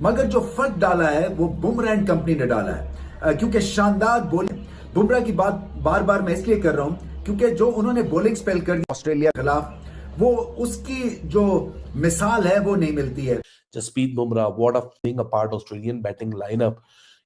मगर जो फर्क डाला है वो बुमराह एंड कंपनी ने डाला है, क्योंकि शानदार बॉलिंग। बुमराह की बात बार बार मैं इसलिए कर रहा हूं क्योंकि जो उन्होंने बॉलिंग स्पेल कर दी ऑस्ट्रेलिया के खिलाफ, वो उसकी जो मिसाल है वो नहीं मिलती है। Jasprit Bumrah, what of being a part Australian batting lineup.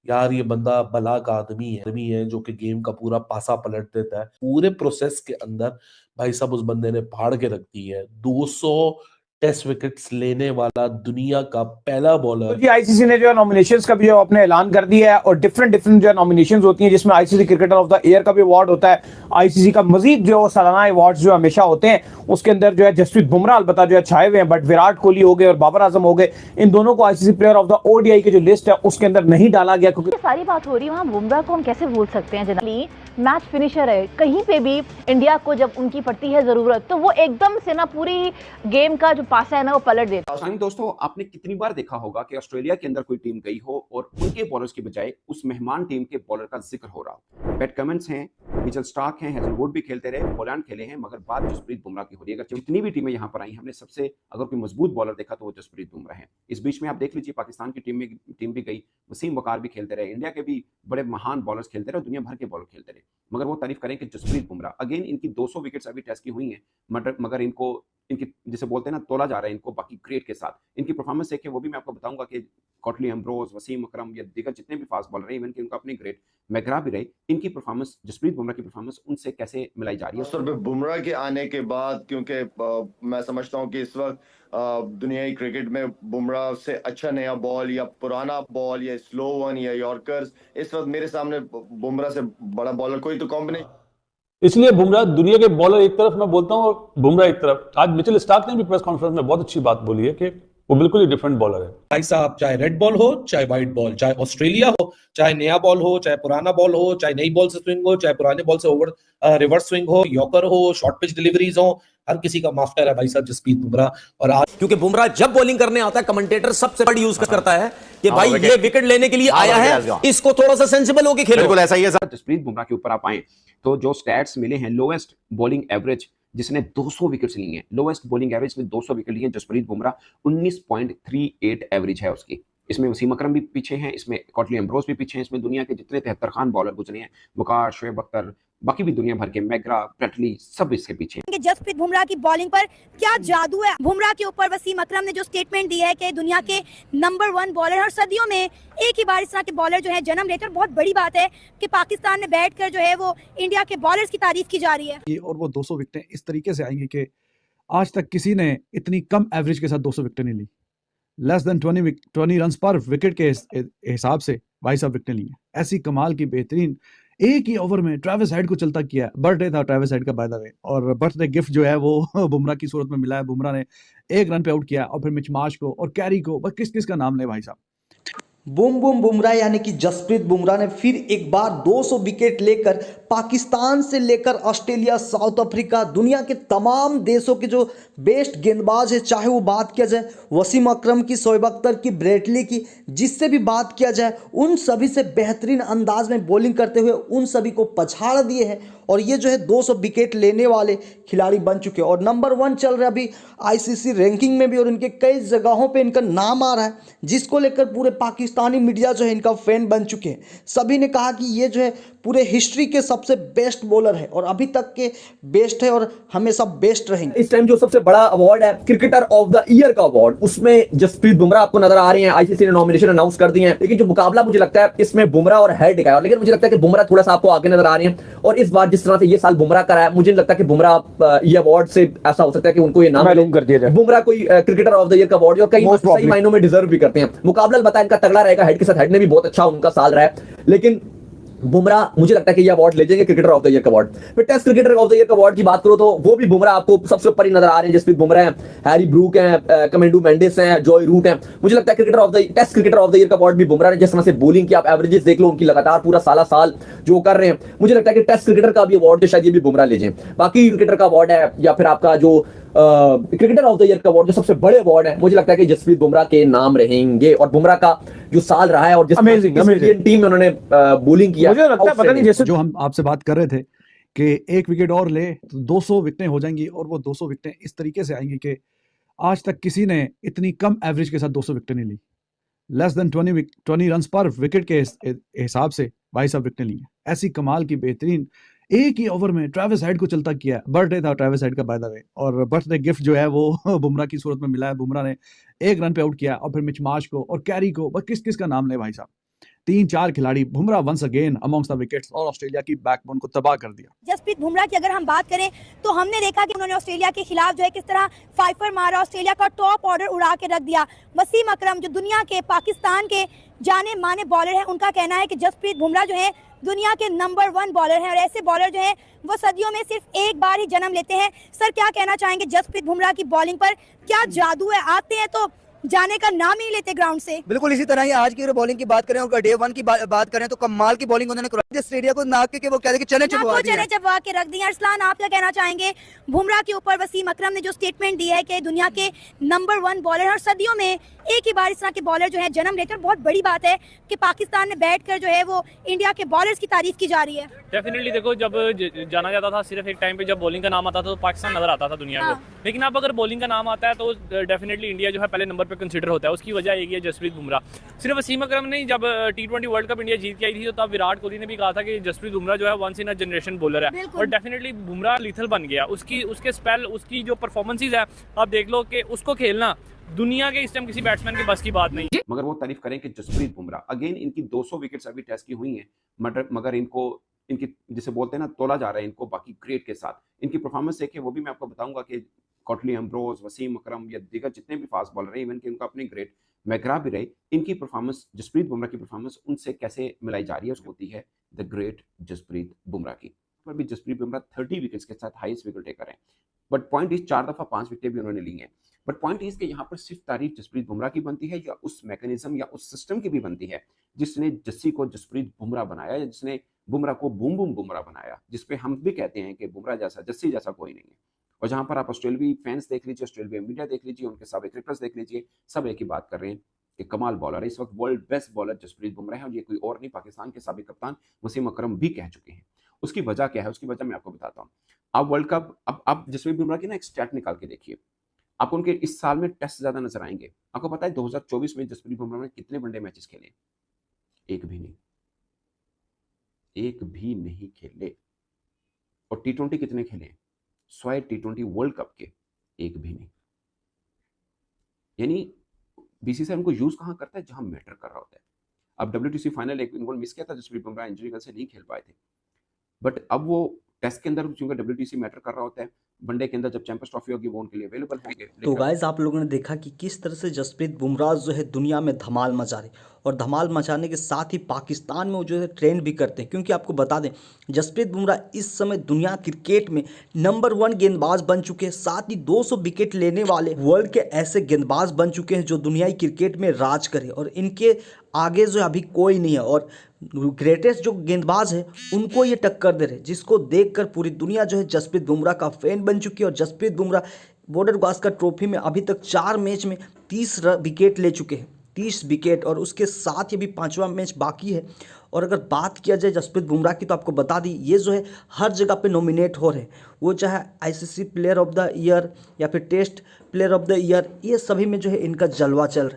यार ये बंदा भला का आदमी है जो कि गेम का पूरा पासा पलट देता है। पूरे प्रोसेस के अंदर भाई साहब उस बंदे ने फाड़ के रख दी है। 200 टेस्ट विकेट्स लेने वाला दुनिया का पहला बॉलर। तो आईसीसी ने जो है नॉमिनेशंस का भी जो अपने ऐलान कर दिया है, और डिफरेंट जो है नॉमिनेशंस होती हैं, जिसमें ICC cricketer of the year का भी अवार्ड होता है। आईसीसी का मजीद जो सालाना अवार्ड्स जो हमेशा होते हैं, उसके अंदर जो है जसप्रीत बुमराह अलबत्ता जो है छाए हुए हैं, बट विराट कोहली हो गए और बाबर आजम हो गए, इन दोनों को ICC player of the ODI की जो लिस्ट है उसके अंदर नहीं डाला गया। क्योंकि सारी बात हो रही है वहाँ, बुमराह को हम कैसे भूल सकते हैं। जनरली मैच फिनिशर है, कहीं पे भी इंडिया को जब उनकी पड़ती है जरूरत, तो वो एकदम से ना पूरी गेम का जो पासा है ना वो पलट देता है। दोस्तों, आपने कितनी बार देखा होगा कि ऑस्ट्रेलिया के अंदर कोई टीम गई हो और उनके बॉलर्स की बजाय उस मेहमान टीम के बॉलर का जिक्र हो रहा हो। पैट कमिंस हैं, मिचेल स्टार्क हैं, हेजलवुड भी खेलते रहे, हॉलैंड खेले हैं, मगर बात जसप्रीत बुमराह की हो रही है। अगर जितनी भी टीमें यहाँ पर आई, हमने सबसे अगर कोई मजबूत बॉलर देखा तो वो जसप्रीत बुमराह है। इस बीच में आप देख लीजिए, पाकिस्तान की टीम भी गई, वसीम वकार भी खेलते रहे, इंडिया के भी बड़े महान बॉलर्स खेलते रहे, दुनिया भर के बॉलर खेलते रहे, मगर वो तारीफ करें कि जसप्रीत बुमराह अगेन इनकी 200 विकेट्स अभी टेस्ट की हुई हैं, मगर इनकी जिसे बोलते हैं ना, तोला जा रहा है इनको बाकी क्रिकेट के साथ। इनकी परफॉर्मेंस देखें, वो भी मैं आपको बताऊंगा कि कॉटली एम्ब्रोज, वसीम अकरम या दीगर जितने भी फास्ट बॉलर हैं, इवन कि उनका अपने ग्रेट मैकग्रा भी रहे, इनकी परफॉर्मेंस, जसप्रीत बुमराह की परफॉर्मेंस उनसे कैसे मिलाई जा रही है। सर बुमराह के आने के बाद, क्योंकि मैं समझता हूं कि इस वक्त दुनियाई क्रिकेट में बुमराह से अच्छा नया बॉल या पुराना बॉल या स्लो वन या यॉर्कर्स, इस वक्त मेरे सामने बुमराह से बड़ा बॉलर कोई तो कॉम्बिनेशन। इसलिए बुमराह दुनिया के बॉलर एक तरफ मैं बोलता हूं और बुमराह एक तरफ। आज मिचेल स्टार्क ने भी प्रेस कॉन्फ्रेंस में बहुत अच्छी बात बोली है कि वो बिल्कुल ही डिफरेंट बॉलर है। भाई साहब, चाहे रेड बॉल हो, चाहे व्हाइट बॉल, चाहे ऑस्ट्रेलिया हो, चाहे नया बॉल हो, चाहे पुराना बॉल हो, चाहे नई बॉल से स्विंग हो, चाहे पुराने बॉल से ओवर रिवर्स स्विंग हो, यॉर्कर हो, शॉर्ट पिच डिलीवरीज हो, हर किसी का मास्टर है भाई साहब जसप्रीत बुमराह। और आज क्योंकि बुमराह जब बॉलिंग करने आता है, कमेंटेटर सबसे बड़ा यूज करता है कि भाई ये विकेट लेने के लिए आया है, इसको थोड़ा सा सेंसिबल होकर खेलो। बिल्कुल ऐसा ही है सर। जसप्रीत बुमराह के ऊपर आप आए तो जो स्टैट्स मिले हैं, लोएस्ट बॉलिंग एवरेज जिसने 200 विकेट्स ली हैं, लोएस्ट बॉलिंग एवरेज में 200 विकेट लिए हैं जसप्रीत बुमराह, 19.38 एवरेज है उसकी। इसमें वसीम अकरम भी पीछे हैं, इसमें कॉटली एम्ब्रोज भी पीछे हैं, इसमें दुनिया के जितने 73 खान बॉलर गुजरे हैं, वकार, शोएब अख्तर, बाकी भी दुनिया भर के मैकग्रा, ब्रेटली, सब इसके पीछे हैं। जसप्रीत बुमराह की बॉलिंग पर क्या जादू है। बुमराह के ऊपर वसीम अकरम ने जो स्टेटमेंट दिया है कि दुनिया के नंबर 1 बॉलर, और सदियों में एक ही बार इस तरह के बॉलर जो है जन्म लेते हैं। बहुत बड़ी बात है कि पाकिस्तान में बैठकर जो है वो इंडिया के बॉलर्स की तारीफ की जा रही है। और वो 200 विकेटें इस तरीके से आएंगी कि आज तक किसी ने इतनी कम एवरेज के साथ 200 विकेटें नहीं ली। लेस देन 20 रन पर विकेट के हिसाब से भाई साहब विकेटें ली हैं। ऐसी कमाल की बेहतरीन, एक ही ओवर में ट्रेविस हेड को चलता किया। बर्थडे था ट्रेविस हेड का बाय द वे, और बर्थडे गिफ्ट जो है वो बुमराह की सूरत में मिला है। बुमराह ने 1 रन पे आउट किया, और फिर मिच मार्श को और कैरी को, बस किस किस का नाम ले भाई साहब। बूम बूम बुमराह यानी कि जसप्रीत बुमराह ने फिर एक बार 200 विकेट लेकर पाकिस्तान से लेकर ऑस्ट्रेलिया, साउथ अफ्रीका, दुनिया के तमाम देशों के जो बेस्ट गेंदबाज है, चाहे वो बात किया जाए वसीम अकरम की, शोएब अख्तर की, ब्रेटली की, जिससे भी बात किया जाए, उन सभी से बेहतरीन अंदाज में बॉलिंग करते हुए उन सभी को पछाड़ दिए हैं। और ये जो है 200 विकेट लेने वाले खिलाड़ी बन चुके हैं और नंबर 1 चल रहा है अभी आईसीसी रैंकिंग में भी, और इनके कई जगहों पे इनका नाम आ रहा है, जिसको लेकर पूरे पाकिस्तानी मीडिया जो है इनका फैन बन चुके हैं। सभी ने कहा कि ये जो है पूरे हिस्ट्री के सबसे बेस्ट बॉलर है और अभी तक के बेस्ट है और हमेशा बेस्ट रहेंगे। इस टाइम जो सबसे बड़ा अवार्ड है क्रिकेटर ऑफ द ईयर का अवार्ड, उसमें जसप्रीत बुमराह आपको नजर आ रहे हैं। आईसीसी ने नॉमिनेशन अनाउंस कर दिए हैं, लेकिन जो मुकाबला मुझे लगता है इसमें बुमराह और हेड का है, लेकिन मुझे लगता है कि बुमराह थोड़ा सा आपको आगे नजर आ रहे हैं। और इस बार जिस तरह से ये साल बुमराह का रहा है, मुझे नहीं लगता कि बुमराह ये अवार्ड से ऐसा हो सकता है कि उनको ये नाम कर दिया जाए। बुमराह कोई क्रिकेटर ऑफ द ईयर का अवार्ड, और कई सही मायनों में डिजर्व भी करते हैं। मुकाबला बताया इनका तगड़ा रहेगा हेड के साथ। हेड ने भी बहुत अच्छा उनका साल रहा है, लेकिन बुमराह मुझे लगता है कि ये अवार्ड ले जाएंगे क्रिकेटर ऑफ द ईयर का अवार्ड। फिर test cricketer of the year का अवार्ड की बात करो तो वो भी बुमराह आपको सबसे ऊपर ही नजर आ रहे हैं। जसप्रीत बुमराह हैं, हैरी ब्रूक हैं, कमेंडू मेंडिस हैं, जॉय रूट हैं। मुझे लगता है cricketer of the test cricketer of the year का अवार्ड भी बुमराह ने, जिस तरह से बॉलिंग की आप एवरेजेस देख लो उनकी लगातार पूरा साल जो कर रहे हैं, मुझे लगता है कि टेस्ट क्रिकेटर का भी अवार्ड शायद ये भी बुमराह ले जाएं। बाकी क्रिकेटर का अवार्ड है या फिर आपका जो क्रिकेटर ऑफ द ईयर का अवार्ड, जो सबसे बड़े अवार्ड है, मुझे लगता है कि जसप्रीत बुमराह के नाम रहेंगे। और बुमराह का जो साल रहा है और जिस इंडियन टीम में उन्होंने बॉलिंग किया, मुझे लगता है पता नहीं, जैसे जो हम आपसे बात कर रहे थे कि 1 विकेट और ले तो 200 विकेटें हो जाएंगी, और वो 200 विकेटें इस तरीके से आएंगी कि आज तक किसी ने इतनी कम एवरेज के साथ 200 विकेटें नहीं ली। लेस देन 20 रन पर विकेट के हिसाब से भाई साहब विकेट ली है। ऐसी कमाल की बेहतरीन एक ही ओवर में ट्रेविस हेड को चलता किया है। बर्थडे था ट्रेविस हेड का बाय द वे, और बर्थडे गिफ्ट जो है वो बुमराह की सूरत में मिला है। बुमराह ने 1 रन पे आउट किया और फिर मिच मार्श को और कैरी को, बस किस किस का नाम ले भाई साहब, 3-4 खिलाड़ी। Bumrah once again amongst the wickets और ऑस्ट्रेलिया की बैकबोन को तबाह कर दिया। जसप्रीत बुमराह की अगर हम बात करें तो हमने देखा कि उन्होंने ऑस्ट्रेलिया के खिलाफ जो है किस तरह फाइफर मारा, ऑस्ट्रेलिया का टॉप ऑर्डर उड़ा के रख दिया। वसीम अकरम जो दुनिया के, पाकिस्तान के जाने माने बॉलर हैं, उनका कहना है कि जसप्रीत बुमराह जो है दुनिया के नंबर 1 बॉलर हैं और ऐसे बॉलर जो हैं वो सदियों में सिर्फ एक बार ही जन्म लेते हैं। सर क्या कहना चाहेंगे जसप्रीत बुमराह की बॉलिंग पर, क्या जादू है? आते हैं तो जाने का नाम ही नहीं लेते ग्राउंड से। बिल्कुल इसी तरह ही आज की बॉलिंग की बात करें और डे 1 की बात करें तो कमाल की बॉलिंग उन्होंने कराई। स्टेडियम को नाक के वो कहते हैं कि चने चबवा के रख दिया। अरसलान आप क्या कहना चाहेंगे बुमराह के ऊपर? वसीम अकरम ने जो स्टेटमेंट दी है कि दुनिया के नंबर 1 बॉलर और सदियों में एक ही बार इस तरह के बॉलर जो है जन्म लेकर, बहुत बड़ी बात है कि पाकिस्तान में बैठकर जो है वो इंडिया के बॉलर्स की तारीफ की जा रही है। डेफिनेटली देखो, जब जाना जाता था सिर्फ एक टाइम पे जब बॉलिंग का नाम आता था तो पाकिस्तान नजर आता था दुनिया को, लेकिन अब अगर बॉलिंग का नाम आता है तो डेफिनेटली इंडिया जो है पहले नंबर पे कंसीडर होता है। उसकी वजह यही है जसप्रीत बुमराह। सिर्फ वसीम अकरम नहीं, जब T20 वर्ल्ड कप इंडिया जीत के आई थी तो तब विराट कोहली ने भी कहा था कि जसप्रीत बुमराह जो है once in a generation bowler है, और डेफिनेटली बुमराह लीथल बन गया। उसके स्पेल, उसकी जो परफॉर्मेंसेस है, आप देख लो कि उसको खेलना दुनिया के इस टाइम किसी बैट्समैन के बस की बात नहीं। मगर वो तारीफ करें कि जसप्रीत बुमराह अगेन इनकी 200 विकेट्स अभी टेस्ट की हुई हैं, मगर इनकी जिसे बोलते हैं ना, तोला जा रहा है इनको बाकी ग्रेट के साथ। इनकी परफॉर्मेंस देखिए, वो भी मैं आपको बताऊंगा कि कॉटली एम्ब्रोज, वसीम अकरम या दीगर जितने भी फास्ट बॉलर हैं, इवन कि उनका अपने ग्रेट मैकग्रा भी रहे, इनकी परफॉर्मेंस, जसप्रीत बुमराह की परफॉर्मेंस उनसे कैसे मिलाई जा रही है, उसको होती है द ग्रेट जसप्रीत बुमराह की। पर भी जसप्रीत बुमराह 30 विकेट्स के साथ हाईएस्ट विकेट टेकर हैं। बट पॉइंट इज 4 दफा 5 विकेट भी उन्होंने ली हैं। बट पॉइंट इज कि यहाँ पर सिर्फ तारीफ जसप्रीत बुमराह की बनती है या उस मैकेनिज्म या उस सिस्टम की भी बनती है जिसने जस्सी को जसप्रीत बुमराह बनाया, या जिसने बुमराह को बूम बूम बुमराह बनाया, जिसपे हम भी कहते हैं कि बुमराह जैसा, जस्सी जैसा कोई नहीं है। और जहां पर आप ऑस्ट्रेलियाई फैंस देख लीजिए, ऑस्ट्रेलिया मीडिया देख लीजिए, उनके सारे क्रिकेटर्स देख लीजिए, सब एक ही बात कर रहे हैं कि कमाल बॉलर है इस वक्त, world best bowler Jasprit Bumrah है, और ये कोई और नहीं, पाकिस्तान के साबिक कप्तान वसीम अकरम भी कह चुके हैं। उसकी वजह क्या है? उसकी वजह मैं आपको बताता हूँ। आप वर्ल्ड कप, अब जसप्रीत बुमराह की ना एक स्टैट निकाल के देखिए, आपको उनके इस साल में टेस्ट ज्यादा नजर आएंगे। आपको पता है 2024 में जसप्रीत बुमराह ने कितने वनडे मैचेस खेले? एक भी नहीं खेले। और T20 कितने खेले? 100 T20 वर्ल्ड कप के, एक भी नहीं। यानी बीसीसीआई उनको यूज कहां करता है? जहां मैटर कर रहा होता है। अब WTC फाइनल एक इनको मिस किया था, जसप्रीत बुमराह इंजरी वजह से नहीं खेल पाए थे, बट अब वो टेस्ट के अंदर क्योंकि WTC मैटर कर रहा होता है, वनडे के अंदर जब चैंपियंस ट्रॉफी होगी वो उनके लिए अवेलेबल होंगे। तो गाइस आप लोगों ने देखा कि किस तरह से जसप्रीत बुमराह जो है दुनिया में धमाल मचा रहे, और धमाल मचाने के साथ ही पाकिस्तान में वो जो है ट्रेंड भी करते हैं। क्योंकि आपको बता दें जसप्रीत बुमराह इस समय दुनिया क्रिकेट में नंबर 1 गेंदबाज बन चुके हैं, साथ ही 200 विकेट लेने वाले वर्ल्ड के ऐसे गेंदबाज बन चुके हैं जो दुनियाई क्रिकेट में राज करे, और इनके आगे जो अभी कोई नहीं है। और ग्रेटेस्ट जो गेंदबाज है उनको ये टक्कर दे रहे, जिसको देखकर पूरी दुनिया जो है जसप्रीत बुमराह का फैन बन चुकी है। और जसप्रीत बुमराह बॉर्डर गावस्कर ट्रॉफी में अभी तक 4 मैच में 30 विकेट ले चुके हैं, 30 विकेट, और उसके साथ ये भी 5वां मैच बाकी है। और अगर बात किया जाए जसप्रीत बुमराह की तो आपको बता दी ये जो है हर जगह पे नॉमिनेट हो रहे हैं, वो चाहे ICC player of the year या फिर test player of the year, ये सभी में जो है इनका जलवा चल रहा है।